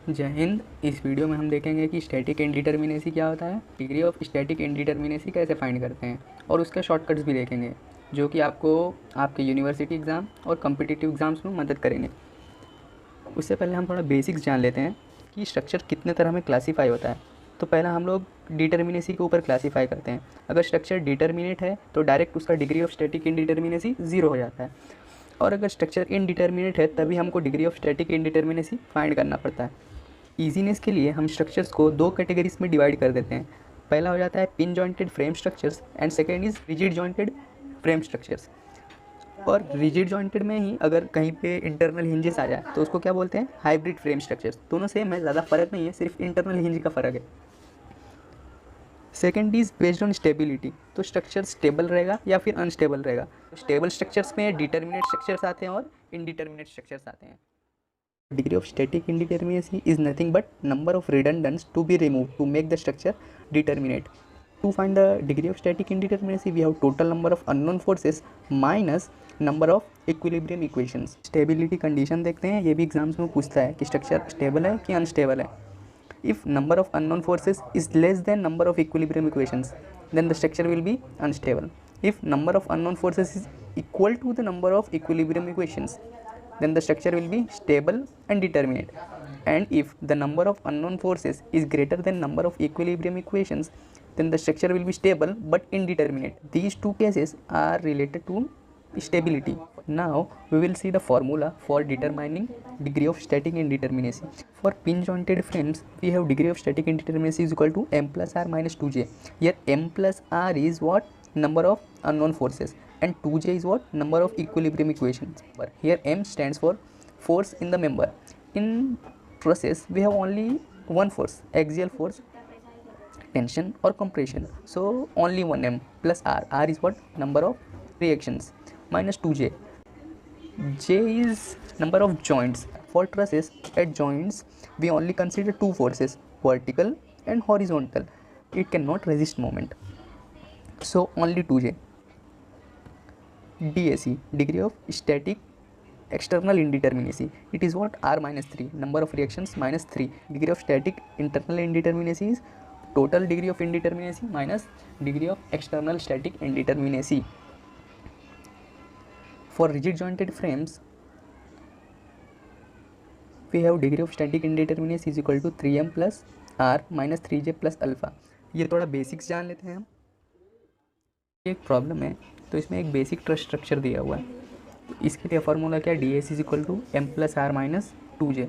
जय हिंद। इस वीडियो में हम देखेंगे कि स्टैटिक इंडिटरमिनेसी क्या होता है, डिग्री ऑफ स्टैटिक इंडिटरमिनेसी कैसे फाइंड करते हैं और उसके शॉर्टकट्स भी देखेंगे जो कि आपको आपके यूनिवर्सिटी एग्ज़ाम और कॉम्पिटिटिव एग्ज़ाम्स में मदद करेंगे। उससे पहले हम थोड़ा बेसिक्स जान लेते हैं कि स्ट्रक्चर कितने तरह में क्लासीफाई होता है। तो पहला हम लोग डिटर्मिनेसी के ऊपर क्लासीफाई करते हैं। अगर स्ट्रक्चर डिटर्मिनेट है तो डायरेक्ट उसका डिग्री ऑफ स्टैटिक इंडिटरमिनेसी 0 हो जाता है, और अगर स्ट्रक्चर इनडिटर्मिनेट है तभी हमको degree of static indeterminacy find करना पड़ता है। ईजीनेस के लिए हम स्ट्रक्चर्स को दो कैटेगरीज में डिवाइड कर देते हैं। पहला हो जाता है pin jointed frame structures and second is rigid jointed frame structures. और रिजिड जॉइंटेड में ही अगर कहीं पे इंटरनल हिंजेस आ जाए तो उसको क्या बोलते हैं, हाइब्रिड फ्रेम स्ट्रक्चर्स। दोनों सेम है, ज़्यादा फर्क नहीं है, सिर्फ इंटरनल हिंज का फ़र्क है। Second is based on stability, तो स्ट्रक्चर स्टेबल रहेगा या फिर अनस्टेबल रहेगा। स्टेबल स्ट्रक्चर्स में डिटर्मिनेट स्ट्रक्चर्स आते हैं और इनडिटर्मिनेट स्ट्रक्चर्स आते हैं। Degree of static indeterminacy is nothing but number of redundants to be removed to make the structure determinate. To find the degree of static indeterminacy, we have total number of unknown forces minus number of equilibrium equations. Stability condition देखते हैं, ये भी exams में पूछता है कि structure stable है कि अनस्टेबल है। If number of unknown forces is less than number of equilibrium equations, then the structure will be unstable. If number of unknown forces is equal to the number of equilibrium equations, then the structure will be stable and determinate. And if the number of unknown forces is greater than number of equilibrium equations, then the structure will be stable but indeterminate. These two cases are related to stability. Now we will see the formula for determining degree of static indeterminacy. For pin jointed frames, we have degree of static indeterminacy is equal to m plus r minus 2j. Here m plus r is what? Number of unknown forces, and 2j is what? Number of equilibrium equations. But here m stands for force in the member. In process we have only one force, axial force, tension or compression, so only one m plus r is what? Number of reactions, minus 2j. J is number of joints. For trusses at joints we only consider two forces, vertical and horizontal. It cannot resist moment, so only 2j. DAC, degree of static external indeterminacy, it is what? R minus 3, number of reactions minus 3. Degree of static internal indeterminacy is total degree of indeterminacy minus degree of external static indeterminacy. For rigid jointed frames we have degree of static indeterminacy is equal to 3m plus r minus 3j plus alpha. ये थोड़ा basics जान लेते हैं हम। एक problem है तो इसमें एक बेसिक ट्रस स्ट्रक्चर दिया हुआ है, तो इसके लिए फार्मूला क्या है? D S is equal to M plus R minus 2j।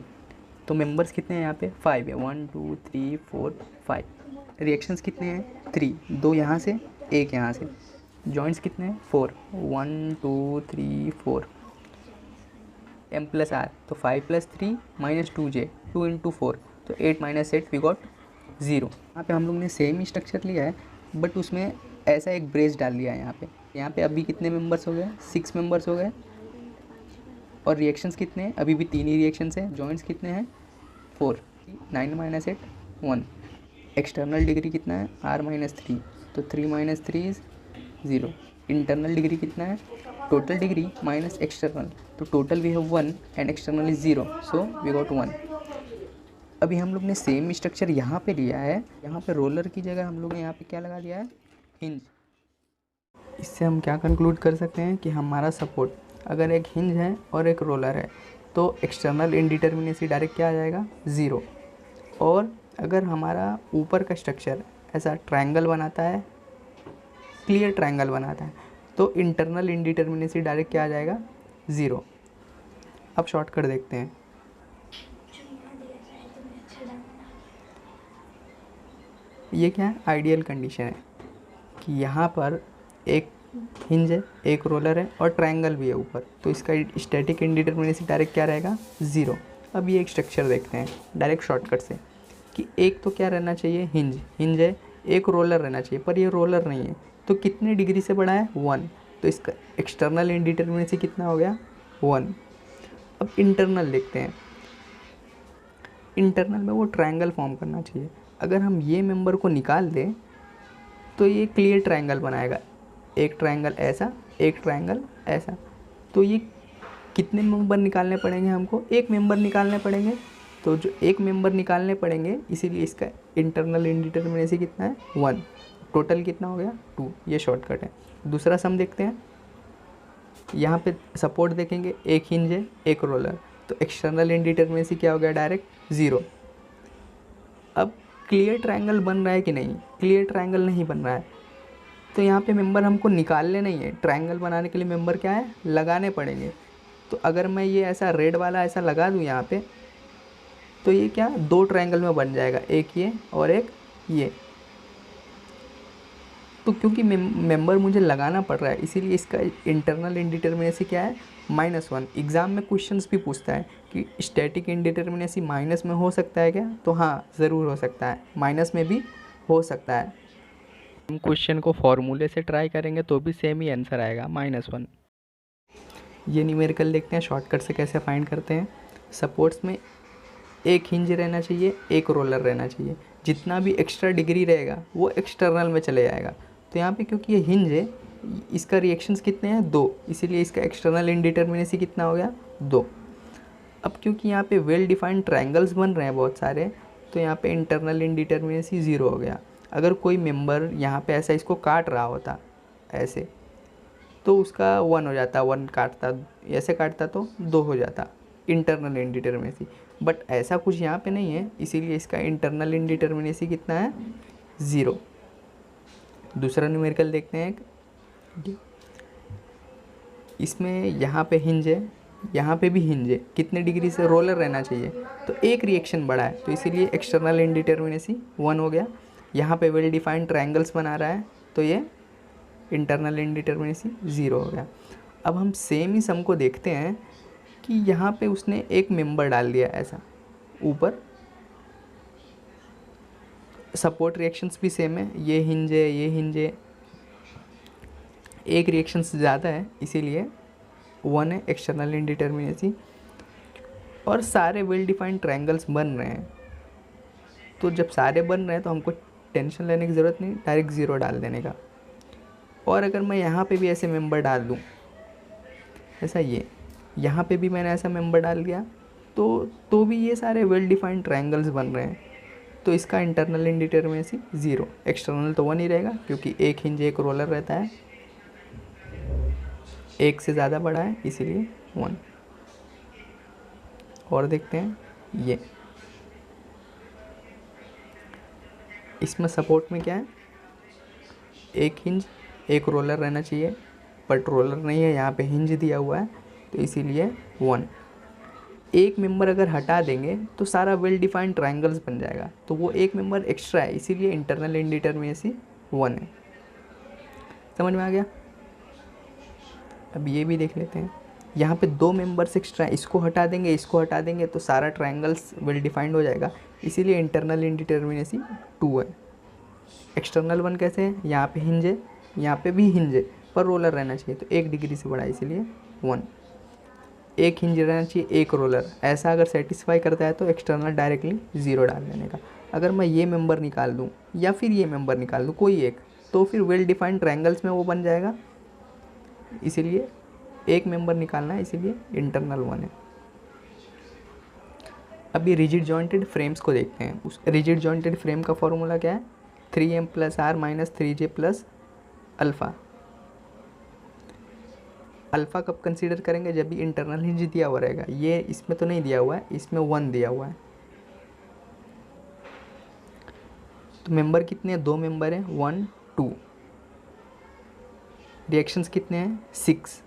तो मेंबर्स कितने हैं यहाँ पे? 5 है, 1 2 3 4 5। रिएक्शंस कितने हैं? 3, 2 यहाँ से, 1 यहाँ से। जॉइंट्स कितने हैं? 4, 1 2 3 4। एम प्लस आर, तो 5 प्लस 3 माइनस 2j, 2 इंटू 4, तो 8 माइनस 8 वी गॉट 0। यहाँ पे हम लोग ने सेम ही स्ट्रक्चर लिया है बट उसमें ऐसा एक ब्रेस डाल दिया है यहाँ पे अभी कितने मेंबर्स हो गए? 6 मेंबर्स हो गए। और रिएक्शंस कितने हैं? अभी भी 3 ही रिएक्शंस हैं। जॉइंट्स कितने हैं? 4, 9 माइनस 8 1। एक्सटर्नल डिग्री कितना है? r माइनस 3, तो 3 माइनस 3 इज़ 0। इंटरनल डिग्री कितना है? टोटल डिग्री माइनस एक्सटर्नल, तो total we have 1 and external is 0, so we got 1। अभी हम लोग ने सेम स्ट्रक्चर यहाँ पे लिया है, यहाँ पे रोलर की जगह हम लोग ने यहाँ पे क्या लगा दिया है? हिंज। इससे हम क्या कंक्लूड कर सकते हैं कि हमारा सपोर्ट अगर एक हिंज है और एक रोलर है तो एक्सटर्नल इनडिटर्मिनेसी डायरेक्ट क्या आ जाएगा? 0। और अगर हमारा ऊपर का स्ट्रक्चर ऐसा ट्रायंगल बनाता है, क्लियर ट्रायंगल बनाता है, तो इंटरनल इनडिटर्मिनेसी डायरेक्ट क्या आ जाएगा? 0। अब शॉर्टकट देखते हैं। ये क्या है? आइडियल कंडीशन है कि यहाँ पर एक हिंज है, एक रोलर है और ट्रायंगल भी है ऊपर, तो इसका स्टैटिक इंडिटर्मिनेसी डायरेक्ट क्या रहेगा? 0। अब ये एक स्ट्रक्चर देखते हैं डायरेक्ट शॉर्टकट से कि एक तो क्या रहना चाहिए? हिंज है, एक रोलर रहना चाहिए, पर ये रोलर नहीं है, तो कितने डिग्री से बड़ा है? 1, तो इसका एक्सटर्नल इंडिटर्मिनेसी कितना हो गया? 1। अब इंटरनल देखते हैं। इंटरनल में वो ट्रायंगल फॉर्म करना चाहिए। अगर हम ये मेंबर को निकाल दें तो ये क्लियर ट्रायंगल बनाएगा, एक ट्रायंगल ऐसा, एक ट्रायंगल ऐसा। तो ये कितने मेंबर निकालने पड़ेंगे हमको? एक मेंबर निकालने पड़ेंगे। तो जो एक मेंबर निकालने पड़ेंगे, इसीलिए इसका इंटरनल इंडिटरमिनेसी कितना है 1, टोटल कितना हो गया 2, ये शॉर्टकट है। दूसरा सम देखते हैं। यहाँ पे सपोर्ट देखेंगे, एक हिंज है एक रोलर, तो एक्सटर्नल इंडिटरमिनेसी क्या हो गया डायरेक्ट 0। अब क्लियर ट्रायंगल बन रहा है कि नहीं, क्लियर ट्रायंगल नहीं बन रहा है, तो यहाँ पे मेंबर हमको निकालने नहीं है, ट्रायंगल बनाने के लिए मेंबर क्या है लगाने पड़ेंगे। तो अगर मैं ये ऐसा रेड वाला ऐसा लगा दूँ यहाँ पे, तो ये क्या 2 ट्रायंगल में बन जाएगा, एक ये और एक ये। तो क्योंकि मेंबर मुझे लगाना पड़ रहा है, इसीलिए इसका इंटरनल इंडिटरमिनेसी क्या है -1। एग्ज़ाम में क्वेश्चंस भी पूछता है कि स्टैटिक इंडिटरमिनेसी माइनस में हो सकता है क्या, तो हाँ ज़रूर हो सकता है, माइनस में भी हो सकता है। हम क्वेश्चन को फॉर्मूले से ट्राई करेंगे तो भी सेम ही आंसर आएगा -1। ये न्यूमेरिकल देखते हैं शॉर्टकट से कैसे फाइंड करते हैं। सपोर्ट्स में एक हिंज रहना चाहिए, एक रोलर रहना चाहिए, जितना भी एक्स्ट्रा डिग्री रहेगा वो एक्सटर्नल में चले जाएगा। तो यहाँ पे क्योंकि ये हिंज है, इसका रिएक्शंस कितने हैं 2, इसीलिए इसका एक्सटर्नल इंडिटरमिनेसी कितना हो गया 2। अब क्योंकि यहाँ पे वेल डिफाइंड ट्रायंगल्स बन रहे हैं बहुत सारे, तो यहाँ पे इंटरनल इंडिटरमिनेसी 0 हो गया। अगर कोई मेंबर यहाँ पे ऐसा इसको काट रहा होता ऐसे, तो उसका 1 हो जाता, 1 काटता, ऐसे काटता तो 2 हो जाता इंटरनल इंडिटरमिनेसी। बट ऐसा कुछ यहाँ पे नहीं है, इसीलिए इसका इंटरनल इंडिटरमिनेसी कितना है 0। दूसरा न्यूमेरिकल देखते हैं। इसमें यहाँ पे हिंज है, यहाँ पे भी हिंज है, कितने डिग्री से रोलर रहना चाहिए, तो एक रिएक्शन बढ़ा है, तो इसीलिए एक्सटर्नल इंडिटरमिनेसी 1 हो गया। यहाँ पे वेल डिफाइंड ट्रायंगल्स बना रहा है, तो ये इंटरनल इंडिटरमिनेसी 0 हो गया। अब हम सेम ही सम को देखते हैं कि यहाँ पे उसने एक मेंबर डाल दिया ऐसा ऊपर, सपोर्ट रिएक्शंस भी सेम है, ये हिंज है ये हिंज है, एक रिएक्शंस ज़्यादा है इसीलिए 1 है एक्सटर्नल इंडिटरमिनेसी, और सारे वेल डिफाइंड ट्रायंगल्स बन रहे हैं। तो जब सारे बन रहे हैं तो हमको टेंशन लेने की ज़रूरत नहीं, डायरेक्ट 0 डाल देने का। और अगर मैं यहाँ पे भी ऐसे मेंबर डाल दूँ, ऐसा ये यहाँ पे भी मैंने ऐसा मेंबर डाल दिया, तो भी ये सारे वेल डिफाइंड ट्रायंगल्स बन रहे हैं, तो इसका इंटरनल इंडिटरमिनेसी 0। एक्सटर्नल तो 1 ही रहेगा क्योंकि एक हिंज एक रोलर रहता है, एक से ज़्यादा बड़ा है इसीलिए 1। और देखते हैं ये, इसमें सपोर्ट में क्या है, एक हिंज एक रोलर रहना चाहिए, बट रोलर नहीं है, यहाँ पे हिंज दिया हुआ है, तो इसीलिए 1। एक मेंबर अगर हटा देंगे तो सारा वेल डिफाइंड ट्रायंगल्स बन जाएगा, तो वो एक मेंबर एक्स्ट्रा है, इसीलिए इंटरनल इंडिटरमिनेसी 1 है। समझ में आ गया। अब ये भी देख लेते हैं, यहाँ पे 2 मेंबर्स एक्स्ट्रा है, इसको हटा देंगे इसको हटा देंगे तो सारा ट्रायंगल्स वेल डिफाइंड हो जाएगा, इसीलिए इंटरनल इंडिटरमिनेसी 2 है। एक्सटर्नल 1 कैसे है, यहाँ पे हिंज है यहाँ पे भी हिंज है, पर रोलर रहना चाहिए, तो 1 डिग्री से बड़ा इसीलिए 1। एक हिंज रहना चाहिए एक रोलर, ऐसा अगर सेटिस्फाई करता है तो एक्सटर्नल डायरेक्टली 0 डाल देने का। अगर मैं ये मेंबर निकाल दूँ या फिर ये मेंबर निकाल दूँ कोई एक, तो फिर वेल डिफाइंड ट्रायंगल्स में वो बन जाएगा, इसीलिए एक मेंबर निकालना है, इसीलिए इंटरनल 1 है। अभी रिजिड जॉइंटेड फ्रेम्स को देखते हैं। उस रिजिड जॉइंटेड फ्रेम का फॉर्मूला क्या है, 3m + r - 3j + alpha. Alpha कब कंसीडर करेंगे, जब भी इंटरनल हिंज दिया हुआ रहेगा। ये इसमें तो नहीं दिया हुआ है, इसमें 1 दिया हुआ है। तो मेंबर कितने हैं, 2 मेंबर हैं, 1 2। रिएक्शंस कितने हैं 6,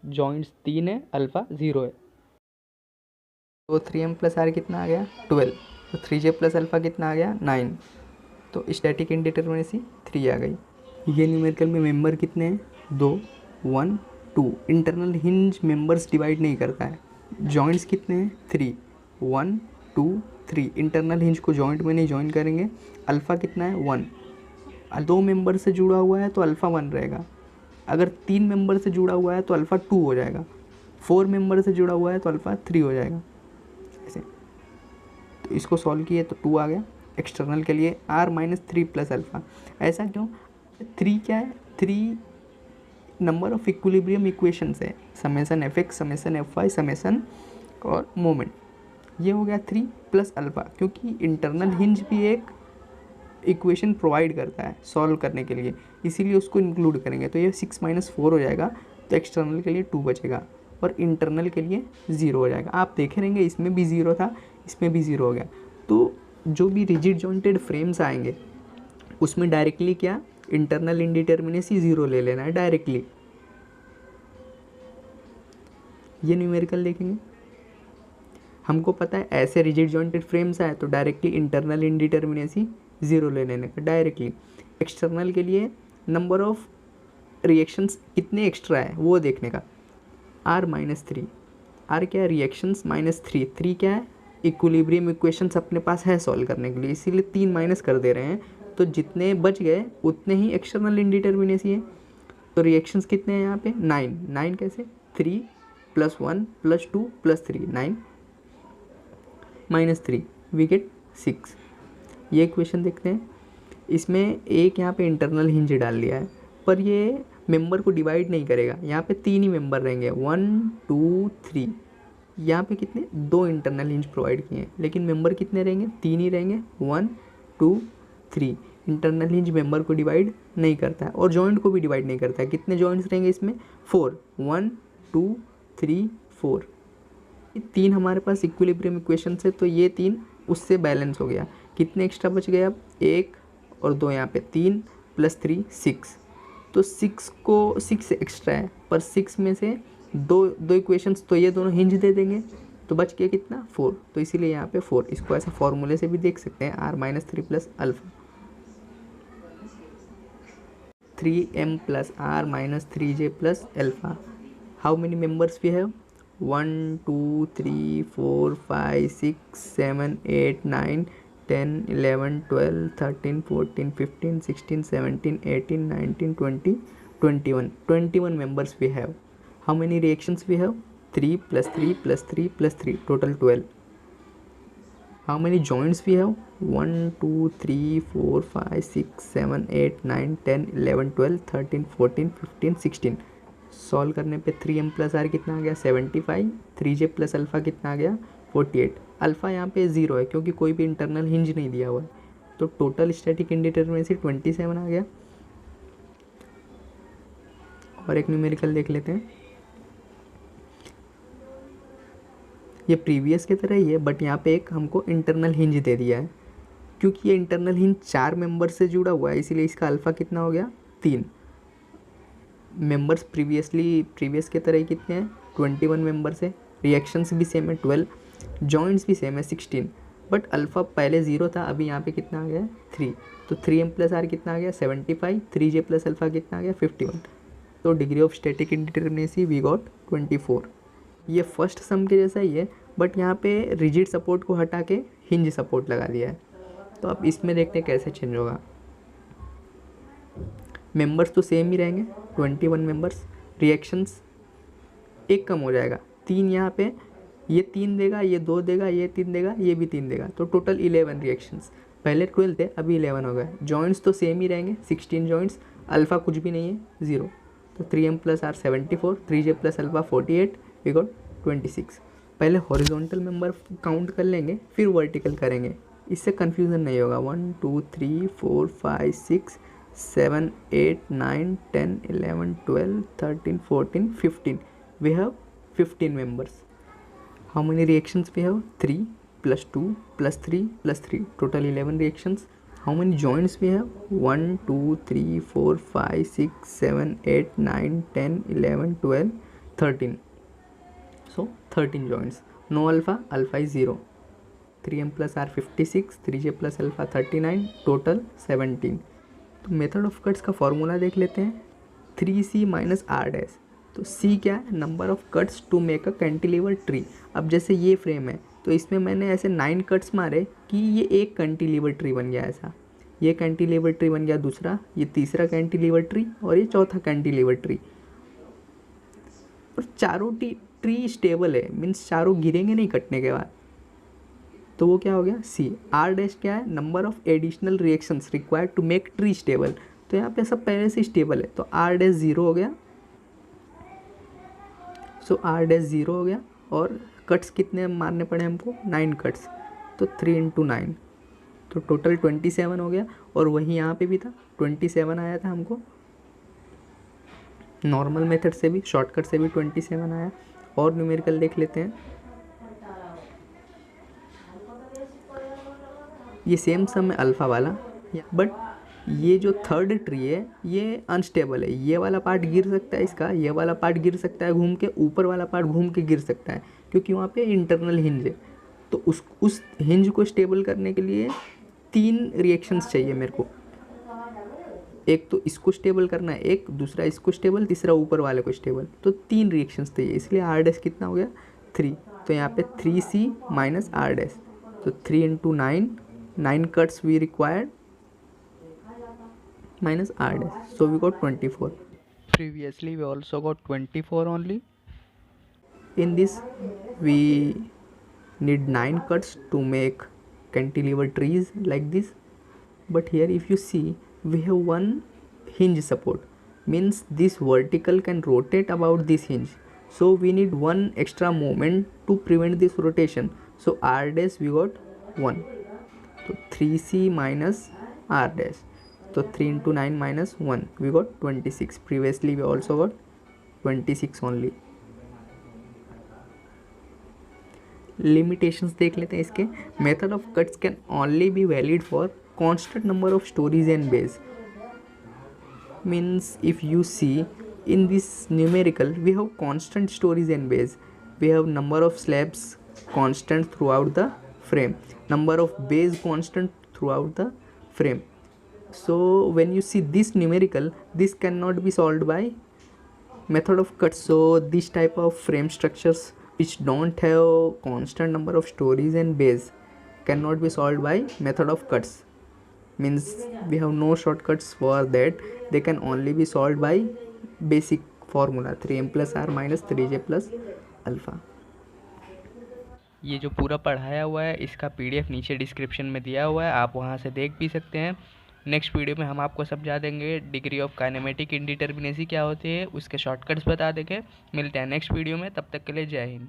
जॉइंट्स 3 है, अल्फ़ा 0 है। तो 3m + r कितना आ गया 12, तो 3j + अल्फ़ा कितना आ गया 9, तो स्टैटिक इंडिटरमिनेसी 3 आ गई। ये न्यूमेरिकल में मेंबर कितने हैं 2 1 2। इंटरनल हिंज मेंबर्स डिवाइड नहीं करता है। जॉइंट्स कितने हैं 3 1 2 3। इंटरनल हिंज को जॉइंट में नहीं जॉइन करेंगे। अल्फ़ा कितना है 1, 2 मेंबर से जुड़ा हुआ है तो अल्फ़ा 1 रहेगा। अगर 3 मेंबर से जुड़ा हुआ है तो अल्फ़ा 2 हो जाएगा। 4 मेंबर से जुड़ा हुआ है तो अल्फ़ा 3 हो जाएगा। ऐसे तो इसको सॉल्व किए तो 2 आ गया। एक्सटर्नल के लिए r - 3 + अल्फ़ा। ऐसा क्यों, 3 क्या है, 3 नंबर ऑफ इक्विलिब्रियम इक्वेशंस है, summation fx summation fy summation और मोमेंट ये हो गया 3 प्लस अल्फ़ा, क्योंकि इंटरनल हिंज भी एक इक्वेशन प्रोवाइड करता है सॉल्व करने के लिए, इसीलिए उसको इंक्लूड करेंगे। तो ये 6 - 4 हो जाएगा, तो एक्सटर्नल के लिए 2 बचेगा और इंटरनल के लिए 0 हो जाएगा। आप देखे रहेंगे इसमें भी 0 था, इसमें भी 0 हो गया। तो जो भी रिजिड जॉइंटेड फ्रेम्स आएंगे उसमें डायरेक्टली क्या इंटरनल इंडिटर्मिनेसी 0 ले लेना है डायरेक्टली। ये न्यूमेरिकल देखेंगे, हमको पता है ऐसे रिजिड जॉइंटेड फ्रेम्स आए तो डायरेक्टली इंटरनल इंडिटर्मिनेसी 0 ले लेने का डायरेक्टली। एक्सटर्नल के लिए नंबर ऑफ रिएक्शंस कितने एक्स्ट्रा है वो देखने का, R-3। R क्या है रिएक्शंस -3, 3 क्या है इक्विलिब्रियम इक्वेशंस अपने पास है सॉल्व करने के लिए, इसीलिए 3 माइनस कर दे रहे हैं। तो जितने बच गए उतने ही एक्सटर्नल इंडिटर्मिनेसी है। तो रिएक्शंस कितने हैं यहाँ पे 9 कैसे 3 + 1 + 2 + 3 9 -3 वी गेट 6। ये इक्वेशन देखते हैं, इसमें एक यहाँ पे इंटरनल हिंज डाल दिया है पर ये मेंबर को डिवाइड नहीं करेगा। यहाँ पे 3 ही मेंबर रहेंगे 1 2 3। यहाँ पे कितने 2 इंटरनल हिंज प्रोवाइड किए हैं, लेकिन मेंबर कितने रहेंगे 3 ही रहेंगे 1 2 3। इंटरनल हिंज मेंबर को डिवाइड नहीं करता है और जॉइंट को भी डिवाइड नहीं करता है। कितने जॉइंट्स रहेंगे इसमें 4 1 2 3 4। ये 3 हमारे पास इक्विलिब्रियम इक्वेशन है, तो ये 3 उससे बैलेंस हो गया। कितने एक्स्ट्रा बच गए अब 1 और 2, यहाँ पे 3 + 3 6। तो 6 एक्स्ट्रा है पर 6 में से दो इक्वेशंस तो ये दोनों हिंज दे देंगे, तो बच गया कितना 4। तो इसीलिए यहाँ पे 4, इसको ऐसा फॉर्मूले से भी देख सकते हैं R-3 + alpha 3m + R-3j + alpha. How many members we have 1 2 3 4 5 6 7 8 9 10 11 12 13 14 15 16 17 18 19 20 21 members we have. How many reactions we have 3 + 3 + 3 + 3 total 12. How many joints we have 1 2 3 4 5 6 7 8 9 10 11 12 13 14 15 16। Solve करने पे 3m + r कितना आ गया 75, 3j + अल्फ़ा कितना आ गया 48। अल्फ़ा यहाँ पे 0 है क्योंकि कोई भी इंटरनल हिंज नहीं दिया हुआ है, तो टोटल स्टैटिक इंडिटर्मिनेसी 27 आ गया। और एक न्यूमेरिकल देख लेते हैं, ये प्रीवियस की तरह ही है बट यहाँ पे एक हमको इंटरनल हिंज दे दिया है। क्योंकि ये इंटरनल हिंज 4 मेंबर से जुड़ा हुआ है इसीलिए इसका अल्फ़ा कितना हो गया 3। मेंबर्स प्रीवियस के तरह ही कितने हैं 21 मेंबर्स है। रिएक्शंस भी सेम है 12, जॉइंट्स भी सेम है 16, बट अल्फ़ा पहले 0 था, अभी यहाँ पे कितना आ गया 3। तो 3m + r कितना आ गया 75, 3j + अल्फ़ा कितना आ गया 51। तो degree of static indeterminacy we got 24। ये फर्स्ट सम के जैसा ही है बट यहाँ पे रिजिड सपोर्ट को हटा के हिंज सपोर्ट लगा दिया है। तो अब इसमें देखते हैं कैसे चेंज होगा। मेंबर्स तो सेम ही रहेंगे 21 मेंबर्स, रिएक्शंस एक कम हो जाएगा 3, यहाँ पे ये 3 देगा, ये 2 देगा, ये 3 देगा, ये भी 3 देगा, तो टोटल 11 रिएक्शंस। पहले 12 थे अभी 11 हो गए। जॉइंट्स तो सेम ही रहेंगे 16 जॉइंट्स, अल्फ़ा कुछ भी नहीं है 0। तो 3m + r 74, 3j + alpha 48, we got 26। पहले हॉरिजॉन्टल मेंबर काउंट कर लेंगे फिर वर्टिकल करेंगे, इससे कन्फ्यूज़न नहीं होगा। 1 2 3 4 5 6 7 8 9 10 11 12 13 14 15, we have 15 members. How many reactions we have 3 + 2 + 3 + 3, total 11 reactions. How many joints we have 1 2 3 4 5 6 7 8 9 10 11 12 13, so 13 joints. No alpha, alpha is 0. 3m + r 56, 3j + alpha 39, total 17। तो method of cuts का formula देख लेते हैं 3c - r'। तो c क्या है number of cuts to make a cantilever tree. अब जैसे ये फ्रेम है तो इसमें मैंने ऐसे 9 कट्स मारे कि ये एक कैंटिलीवर ट्री बन गया। ऐसा ये कैंटिलीवर ट्री बन गया दूसरा, ये तीसरा कैंटिलीवर ट्री और ये चौथा कैंटिलीवर ट्री। और चारों ट्री स्टेबल है, मीन्स चारों गिरेंगे नहीं कटने के बाद। तो वो क्या हो गया सी। r' क्या है number of additional reactions required to make tree stable. तो यहाँ पे सब पहले से स्टेबल है तो r' 0 हो गया। सो r' 0 हो गया और कट्स कितने मारने पड़े हमको, 9 कट्स, तो 3 × 9 तो टोटल 27 हो गया। और वही यहाँ पे भी था 27 आया था हमको, नॉर्मल मेथड से भी, शॉर्टकट से भी 27 आया। और न्यूमेरिकल देख लेते हैं। ये सेम सम है अल्फ़ा वाला, बट ये जो थर्ड ट्री है ये अनस्टेबल है। ये वाला पार्ट गिर सकता है इसका, ये वाला पार्ट गिर सकता है घूम के, ऊपर वाला पार्ट घूम के गिर सकता है, क्योंकि वहाँ पे इंटरनल हिंज है। तो उस हिंज को स्टेबल करने के लिए 3 रिएक्शंस चाहिए मेरे को। एक तो इसको स्टेबल करना है, एक दूसरा इसको स्टेबल, तीसरा ऊपर वाले को स्टेबल। तो 3 रिएक्शंस चाहिए, इसलिए आर डैश कितना हो गया 3। तो यहाँ पे 3C माइनस आर डैश, तो 3 × 9, 9 cuts we required minus r dash, so we got 24. Previously we also got 24 only. In this we need 9 cuts to make cantilever trees like this, but here if you see we have one hinge support, means this vertical can rotate about this hinge, so we need one extra moment to prevent this rotation. So r dash we got 1, so 3C minus r dash, so 3 × 9 minus 1 we got 26. Previously we also got 26 only. Limitations देख लेते हैं इसके। Method of cuts can only be valid for constant number of stories and bays. Means if you see in this numerical we have constant stories and bays, we have number of slabs constant throughout the frame, number of bays constant throughout the frame. So when you see this numerical, this cannot be solved by method of cuts. So this type of frame structures which don't have constant number of stories and bays cannot be solved by method of cuts. Means we have no shortcuts for that, they can only be solved by basic formula 3m plus r minus 3j plus alpha. ये जो पूरा पढ़ाया हुआ है इसका PDF नीचे description में दिया हुआ है, आप वहाँ से देख भी सकते हैं। नेक्स्ट वीडियो में हम आपको समझा देंगे डिग्री ऑफ काइनेमेटिक इंडिटर्मिनेसी क्या होती है, उसके शॉर्टकट्स बता देंगे। मिलते हैं नेक्स्ट वीडियो में, तब तक के लिए जय हिंद।